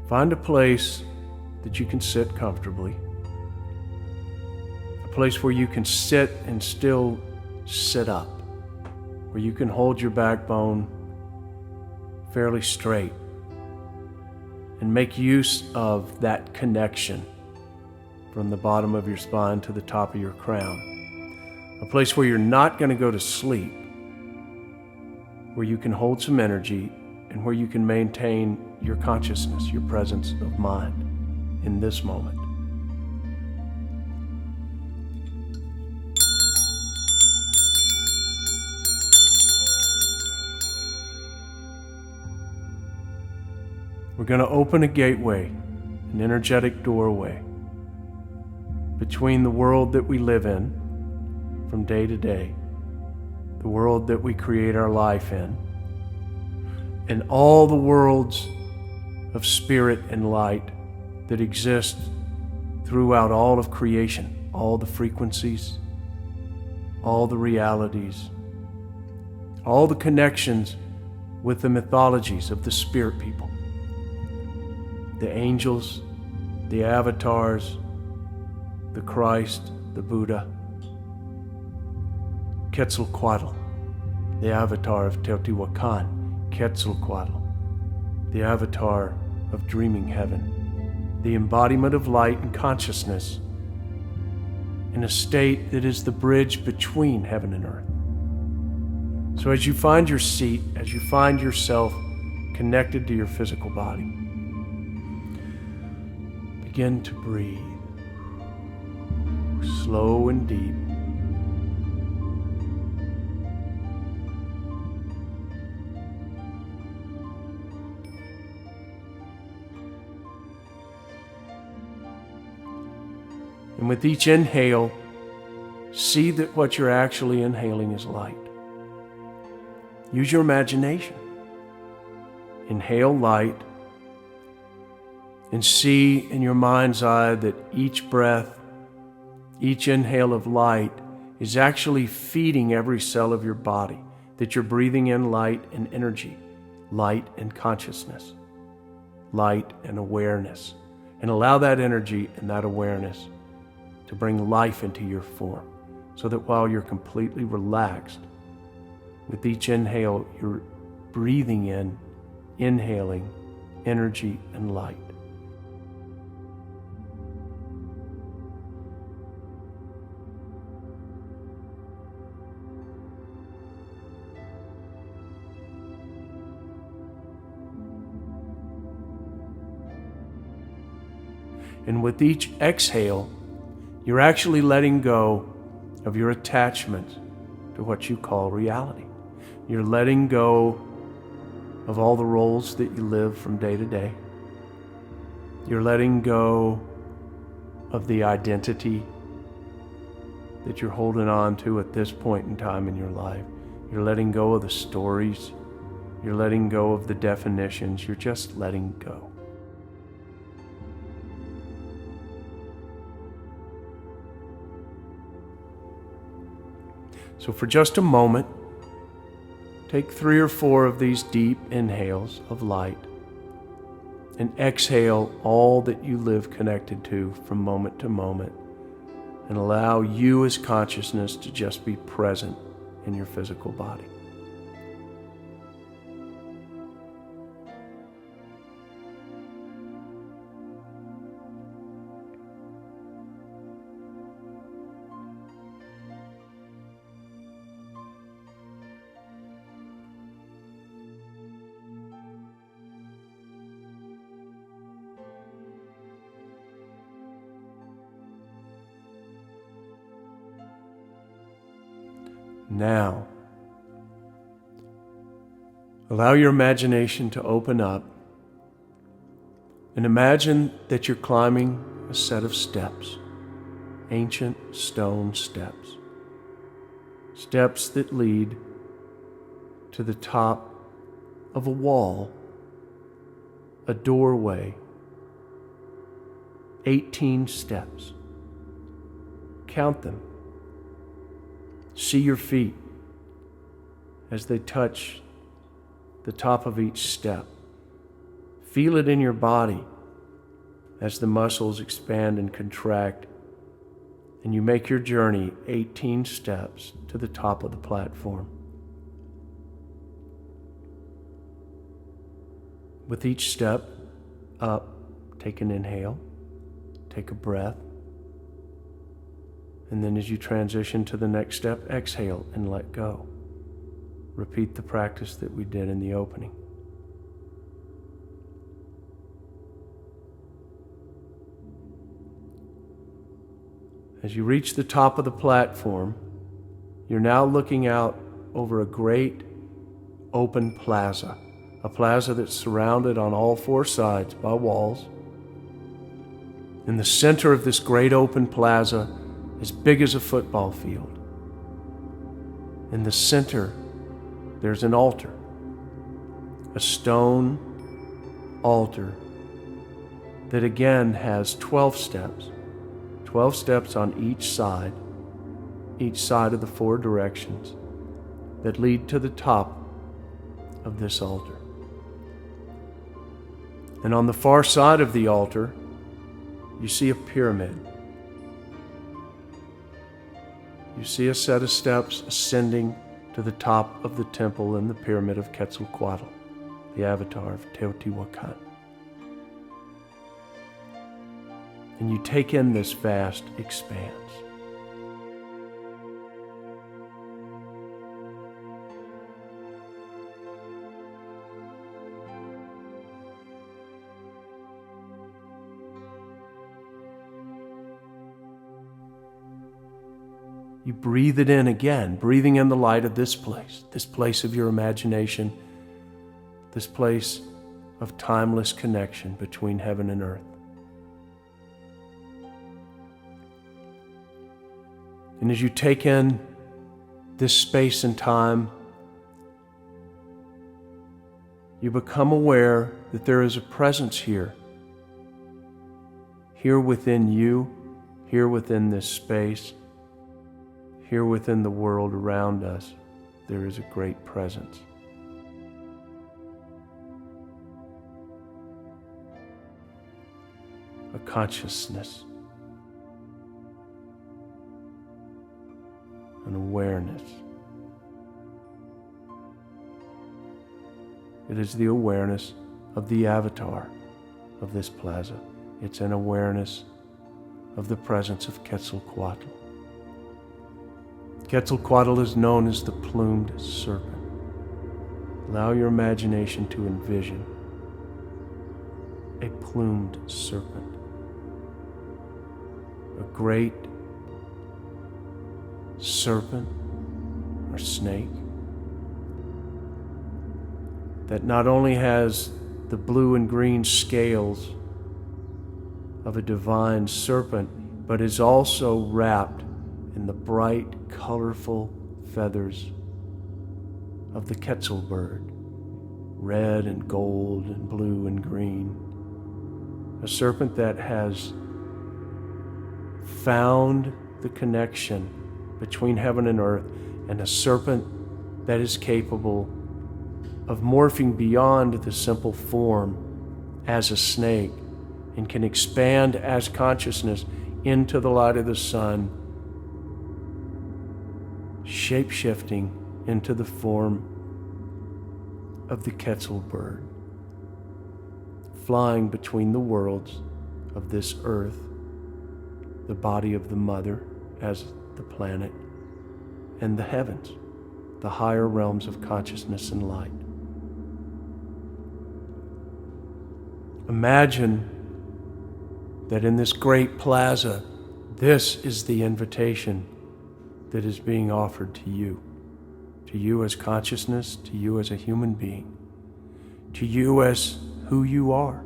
Find a place that you can sit comfortably. A place where you can sit and still sit up. Where you can hold your backbone fairly straight and make use of that connection from the bottom of your spine to the top of your crown. A place where you're not going to go to sleep, where you can hold some energy and where you can maintain your consciousness, your presence of mind in this moment. We're going to open a gateway, an energetic doorway between the world that we live in from day to day, the world that we create our life in, and all the worlds of spirit and light that exist throughout all of creation, all the frequencies, all the realities, all the connections with the mythologies of the spirit people. The angels, the avatars, the Christ, the Buddha, Quetzalcoatl, the avatar of Teotihuacan, Quetzalcoatl, the avatar of dreaming heaven, the embodiment of light and consciousness in a state that is the bridge between heaven and earth. So as you find your seat, as you find yourself connected to your physical body, begin to breathe, slow and deep. And with each inhale, see that what you're actually inhaling is light. Use your imagination. Inhale light, and see in your mind's eye that each breath, each inhale of light is actually feeding every cell of your body, that you're breathing in light and energy, light and consciousness, light and awareness. And allow that energy and that awareness to bring life into your form, so that while you're completely relaxed, with each inhale, you're breathing in, inhaling energy and light. And with each exhale, you're actually letting go of your attachment to what you call reality. You're letting go of all the roles that you live from day to day. You're letting go of the identity that you're holding on to at this point in time in your life. You're letting go of the stories. You're letting go of the definitions. You're just letting go. So for just a moment, take 3 or 4 of these deep inhales of light and exhale all that you live connected to from moment to moment, and allow you as consciousness to just be present in your physical body. Now, allow your imagination to open up and imagine that you're climbing a set of steps, ancient stone steps, steps that lead to the top of a wall, a doorway, 18 steps. Count them. See your feet as they touch the top of each step. Feel it in your body as the muscles expand and contract, and you make your journey 18 steps to the top of the platform. With each step up, take an inhale, take a breath, and then as you transition to the next step, exhale and let go. Repeat the practice that we did in the opening. As you reach the top of the platform, you're now looking out over a great open plaza, a plaza that's surrounded on all four sides by walls. In the center of this great open plaza, as big as a football field, in the center, there's an altar, a stone altar that again has 12 steps. 12 steps on each side of the four directions that lead to the top of this altar. And on the far side of the altar, you see a pyramid. You see a set of steps ascending to the top of the temple in the pyramid of Quetzalcoatl, the avatar of Teotihuacan. And you take in this vast expanse. You breathe it in again, breathing in the light of this place of your imagination, this place of timeless connection between heaven and earth. And as you take in this space and time, you become aware that there is a presence here within you, here within this space, here within the world around us. There is a great presence. A consciousness. An awareness. It is the awareness of the avatar of this plaza. It's an awareness of the presence of Quetzalcoatl. Quetzalcoatl is known as the plumed serpent. Allow your imagination to envision a plumed serpent, a great serpent or snake that not only has the blue and green scales of a divine serpent, but is also wrapped in the bright, colorful feathers of the Quetzal bird, red and gold and blue and green. A serpent that has found the connection between heaven and earth, and a serpent that is capable of morphing beyond the simple form as a snake and can expand as consciousness into the light of the sun, shape-shifting into the form of the Quetzal bird, flying between the worlds of this earth, the body of the mother as the planet, and the heavens, the higher realms of consciousness and light. Imagine that in this great plaza, this is the invitation that is being offered to you as consciousness, to you as a human being, to you as who you are.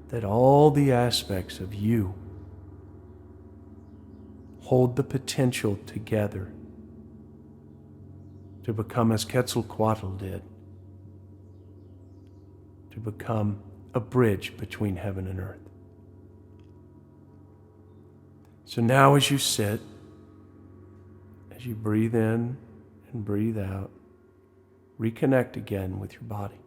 That all the aspects of you hold the potential together to become as Quetzalcoatl did, to become a bridge between heaven and earth. So now as you sit, as you breathe in and breathe out, reconnect again with your body.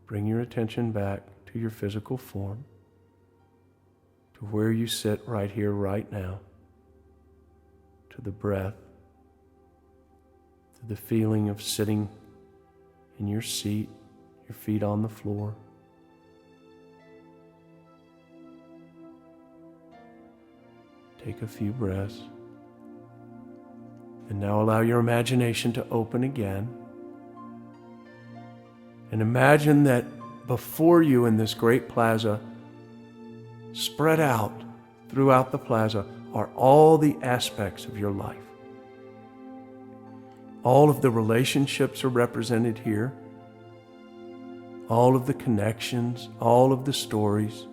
bring your attention back to your physical form, to where you sit right here, right now, to the breath, to the feeling of sitting in your seat, your feet on the floor. Take a few breaths. And now allow your imagination to open again. And imagine that before you in this great plaza, spread out throughout the plaza, are all the aspects of your life. All of the relationships are represented here. All of the connections, all of the stories,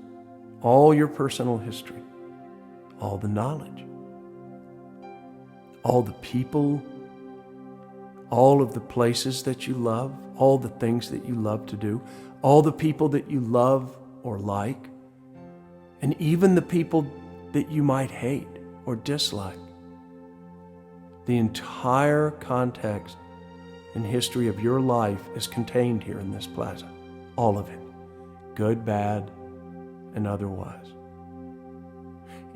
all your personal history, all the knowledge, all the people, all of the places that you love, all the things that you love to do, all the people that you love or like, and even the people that you might hate or dislike. The entire context and history of your life is contained here in this plaza. All of it. Good, bad, and otherwise.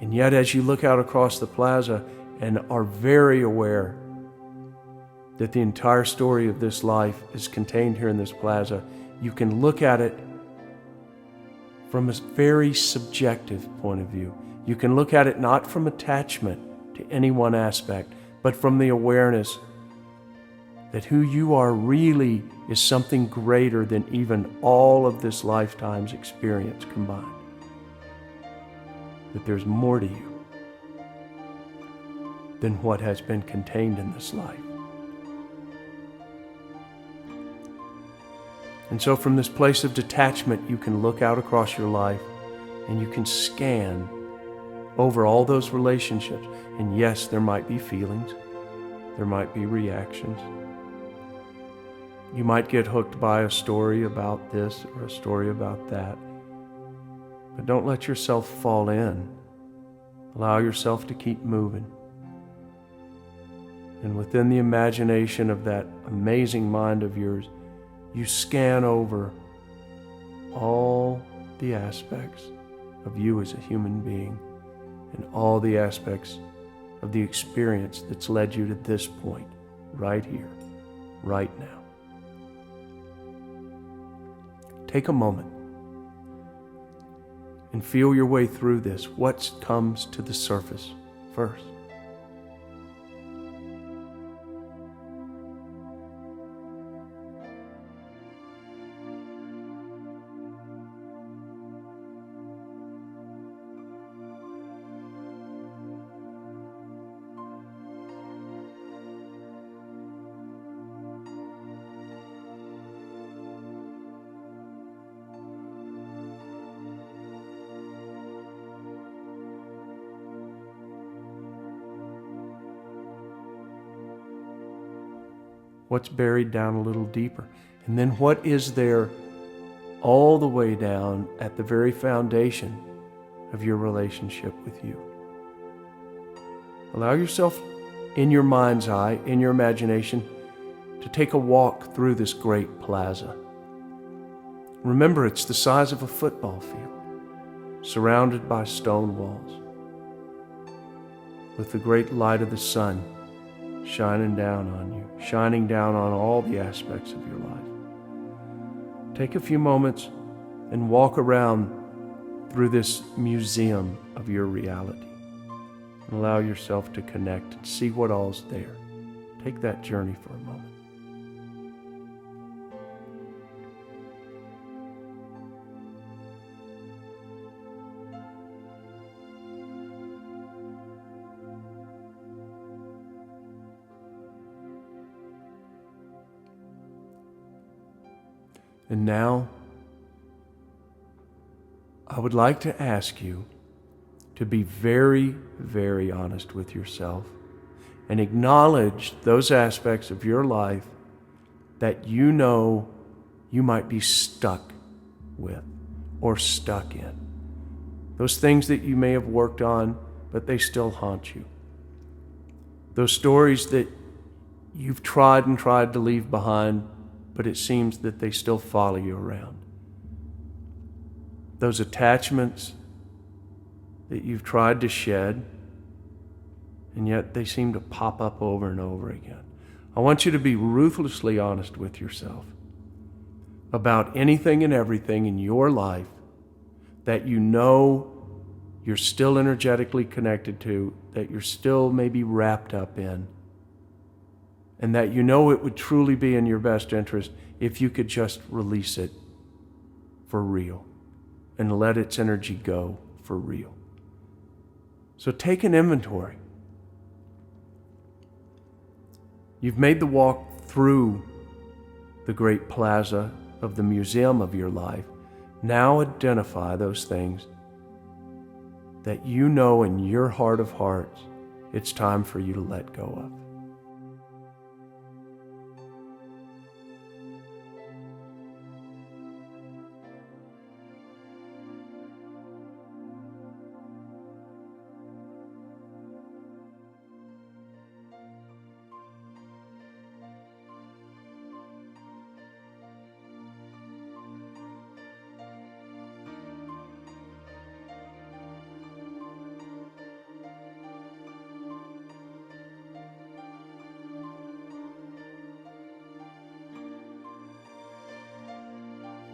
And yet as you look out across the plaza and are very aware that the entire story of this life is contained here in this plaza, you can look at it from a very subjective point of view. You can look at it not from attachment to any one aspect, but from the awareness that who you are really is something greater than even all of this lifetime's experience combined. That there's more to you than what has been contained in this life. And so from this place of detachment, you can look out across your life and you can scan over all those relationships. And yes, there might be feelings. There might be reactions. You might get hooked by a story about this or a story about that. But don't let yourself fall in. Allow yourself to keep moving. And within the imagination of that amazing mind of yours, you scan over all the aspects of you as a human being and all the aspects of the experience that's led you to this point, right here, right now. Take a moment and feel your way through this. What comes to the surface first? What's buried down a little deeper? And then what is there all the way down at the very foundation of your relationship with you? Allow yourself in your mind's eye, in your imagination, to take a walk through this great plaza. Remember, it's the size of a football field, surrounded by stone walls, with the great light of the sun shining down on you, shining down on all the aspects of your life. Take a few moments and walk around through this museum of your reality. And allow yourself to connect and see what all's there. Take that journey for a moment. And now, I would like to ask you to be very, very honest with yourself and acknowledge those aspects of your life that you know you might be stuck with or stuck in. Those things that you may have worked on, but they still haunt you. Those stories that you've tried and tried to leave behind, but it seems that they still follow you around. those attachments that you've tried to shed, and yet they seem to pop up over and over again. I want you to be ruthlessly honest with yourself about anything and everything in your life that you know you're still energetically connected to, that you're still maybe wrapped up in, and that you know it would truly be in your best interest if you could just release it for real and let its energy go for real. So take an inventory. You've made the walk through the great plaza of the museum of your life. Now identify those things that you know in your heart of hearts it's time for you to let go of.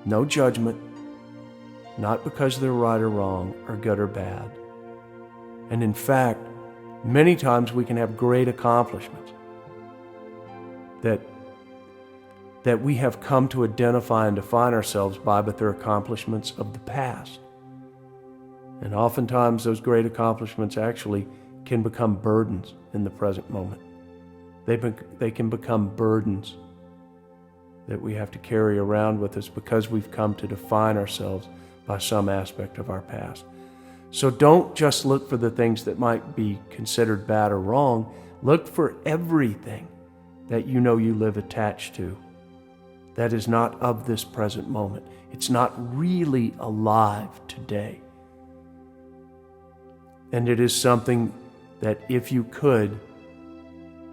No judgment, not because they're right or wrong, or good or bad. And in fact, many times we can have great accomplishments that we have come to identify and define ourselves by, but they're accomplishments of the past. And oftentimes those great accomplishments actually can become burdens in the present moment. They can become burdens that we have to carry around with us because we've come to define ourselves by some aspect of our past. So don't just look for the things that might be considered bad or wrong. Look for everything that you know you live attached to that is not of this present moment. It's not really alive today. And it is something that if you could,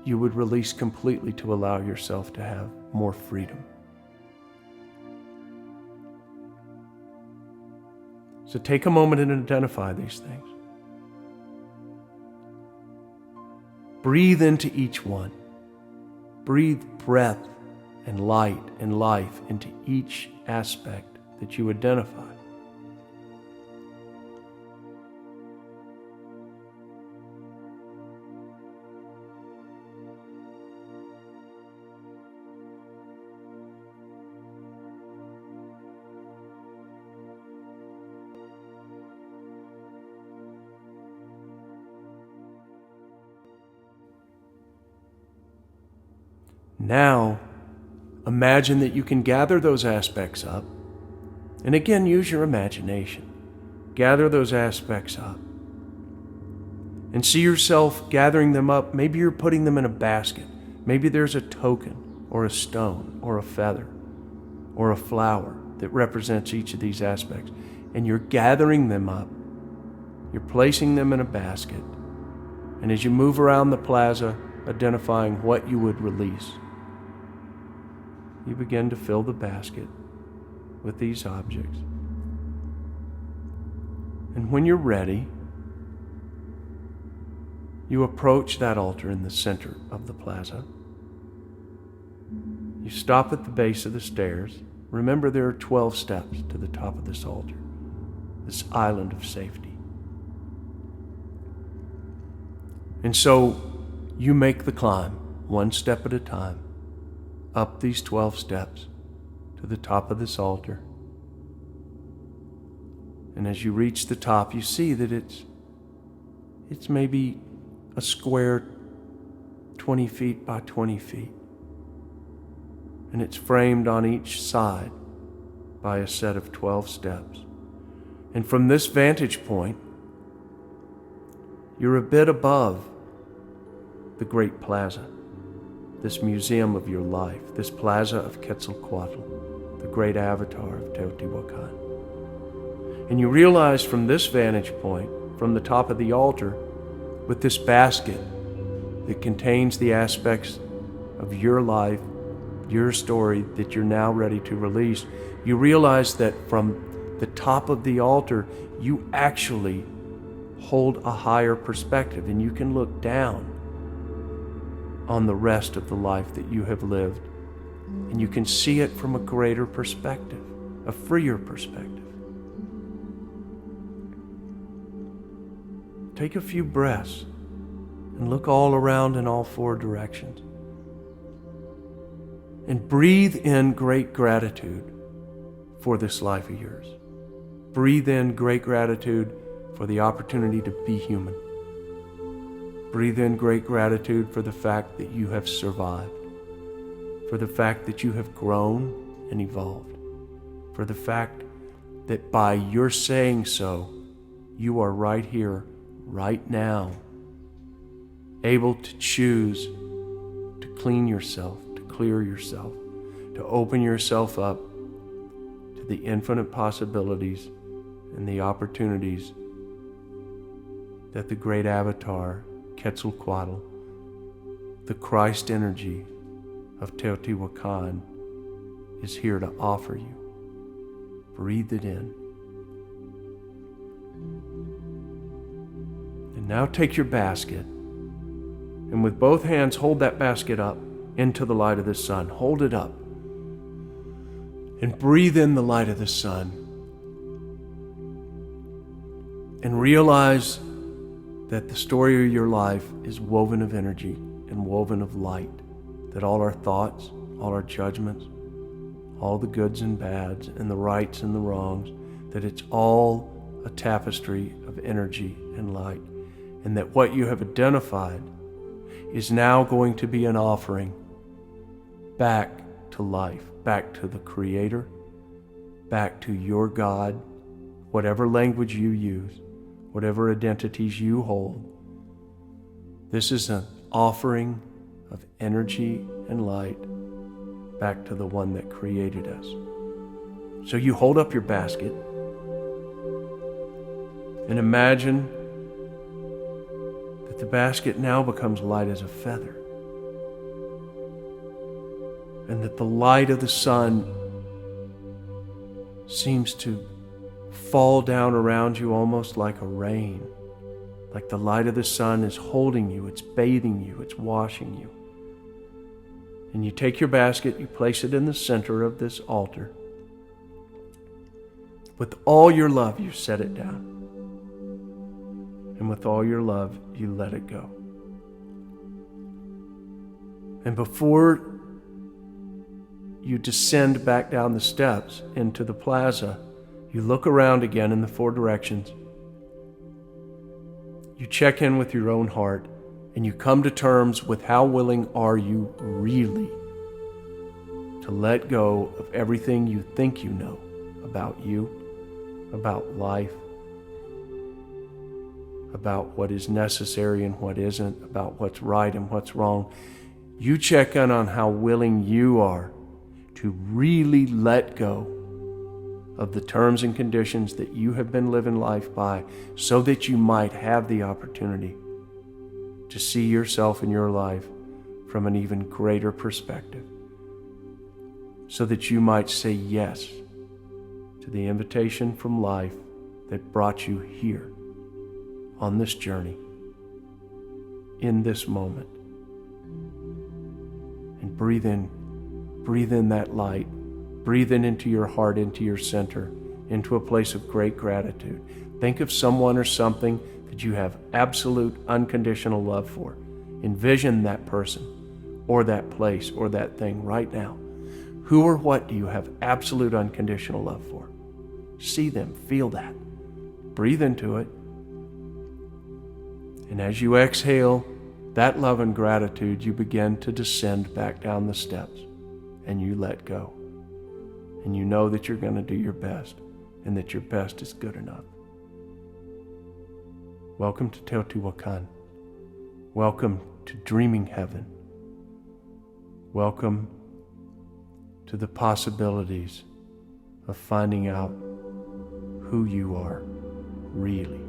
you would release completely to allow yourself to have more freedom. So take a moment and identify these things. Breathe into each one. Breathe breath and light and life into each aspect that you identify. Now, imagine that you can gather those aspects up, and again, use your imagination. Gather those aspects up, and see yourself gathering them up. Maybe you're putting them in a basket. Maybe there's a token, or a stone, or a feather, or a flower that represents each of these aspects, and you're gathering them up. You're placing them in a basket, and as you move around the plaza, identifying what you would release, you begin to fill the basket with these objects. And when you're ready, you approach that altar in the center of the plaza. You stop at the base of the stairs. Remember, there are 12 steps to the top of this altar, this island of safety. And so you make the climb, one step at a time, up these 12 steps to the top of this altar. And as you reach the top, you see that it's maybe a square 20 feet by 20 feet. And it's framed on each side by a set of 12 steps. And from this vantage point, you're a bit above the great plaza, this museum of your life, this plaza of Quetzalcoatl, the great avatar of Teotihuacan. And you realize from this vantage point, from the top of the altar, with this basket that contains the aspects of your life, your story that you're now ready to release, you realize that from the top of the altar, you actually hold a higher perspective, and you can look down on the rest of the life that you have lived, and you can see it from a greater perspective, a freer perspective. Take a few breaths and look all around in all four directions. And breathe in great gratitude for this life of yours. Breathe in great gratitude for the opportunity to be human. Breathe in great gratitude for the fact that you have survived, for the fact that you have grown and evolved, for the fact that by your saying so, you are right here, right now, able to choose to clean yourself, to clear yourself, to open yourself up to the infinite possibilities and the opportunities that the great avatar, Quetzalcoatl, the Christ energy of Teotihuacan, is here to offer you. Breathe it in. And now take your basket, and with both hands hold that basket up into the light of the sun. Hold it up. And breathe in the light of the sun. And realize that the story of your life is woven of energy and woven of light. That all our thoughts, all our judgments, all the goods and bads and the rights and the wrongs, that it's all a tapestry of energy and light. And that what you have identified is now going to be an offering back to life, back to the Creator, back to your God, whatever language you use, whatever identities you hold. This is an offering of energy and light back to the one that created us. So you hold up your basket and imagine that the basket now becomes light as a feather, and that the light of the sun seems to fall down around you almost like a rain, like the light of the sun is holding you, it's bathing you, it's washing you. And you take your basket, you place it in the center of this altar. With all your love, you set it down. And with all your love, you let it go. And before you descend back down the steps into the plaza, you look around again in the four directions. You check in with your own heart, and you come to terms with how willing are you really to let go of everything you think you know about you, about life, about what is necessary and what isn't, about what's right and what's wrong. You check in on how willing you are to really let go of the terms and conditions that you have been living life by, so that you might have the opportunity to see yourself and your life from an even greater perspective, so that you might say yes to the invitation from life that brought you here on this journey, in this moment. And breathe in that light. Breathe into your heart, into your center, into a place of great gratitude. Think of someone or something that you have absolute unconditional love for. Envision that person or that place or that thing right now. Who or what do you have absolute unconditional love for? See them, feel that. Breathe into it. And as you exhale that love and gratitude, you begin to descend back down the steps, and you let go. And you know that you're going to do your best, and that your best is good enough. Welcome to Teotihuacan. Welcome to dreaming heaven. Welcome to the possibilities of finding out who you are really.